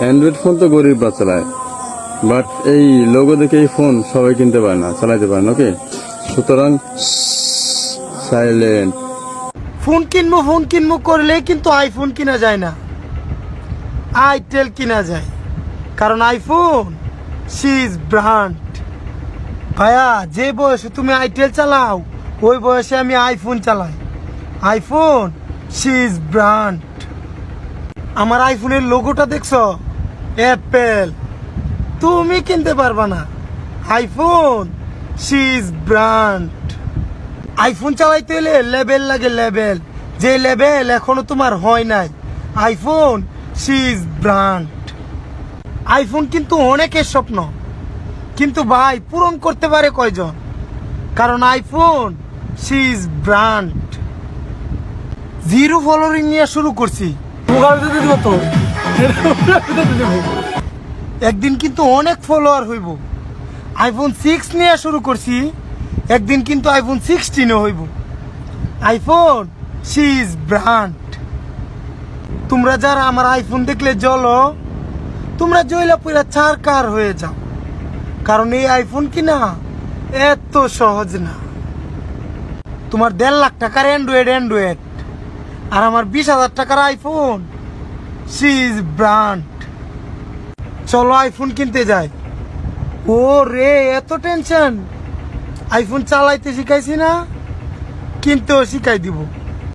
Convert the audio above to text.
Android phone তো গরিবরা চালায়, বাট এই লোগো দেখে এই ফোন সবাই কিনতে পারে না, চালাইতে পারে না। ওকে, সুতরাং সাইলেন্ট। ফোন কিনবো করলে কিন্তু আইফোন কিনা যায় না, আইটেল কিনা যায়। কারণ আইফোন সিজ ব্র্যান্ড। ভাইয়া, যে বয়সে তুমি আইটেল চালাও ওই বয়সে আমি আইফোন চালাই। আইফোন সিজ ব্র্যান্ড। আমার আইফোনের লোগোটা দেখছো? অ্যাপেল। তুমি কিনতে পারবা না। আইফোন সিজ ব্র্যান্ড। আইফোন চালাইতে হলে লেভেল লাগে, লেভেল। যে লেভেল এখনো তোমার হয় নাই। আইফোন সিজ ব্র্যান্ড। আইফোন কিন্তু অনেকের স্বপ্ন, কিন্তু ভাই পূরণ করতে পারে কয়জন? কারণ আইফোন সিজ ব্র্যান্ড। জিরো ফলোয়িং নিয়ে শুরু করছি, একদিন কিন্তু অনেক ফলোয়ার হইব। আইফোন 6 নিয়ে শুরু করছি, একদিন কিন্তু আইফোন 16 হইব। আইফোন সিজ ব্র্যান্ড। তোমরা যারা আমার আইফোন দেখলে জ্বলো, তোমরা জয়লা পুরা চারকার হয়ে যাও। কারণ এই আইফোন কিনা এত সহজ না। তোমার 1.5 লাখ টাকার অ্যান্ড্রয়েড আর আমার 20,000 টাকার আইফোন সিজ ব্র্যান্ড। চলো আইফোন কিনতে যাই। ও রে, এত টেনশন! আইফোন চালাইতে শিখাইছি না, কিনতেও শিখাই দিব।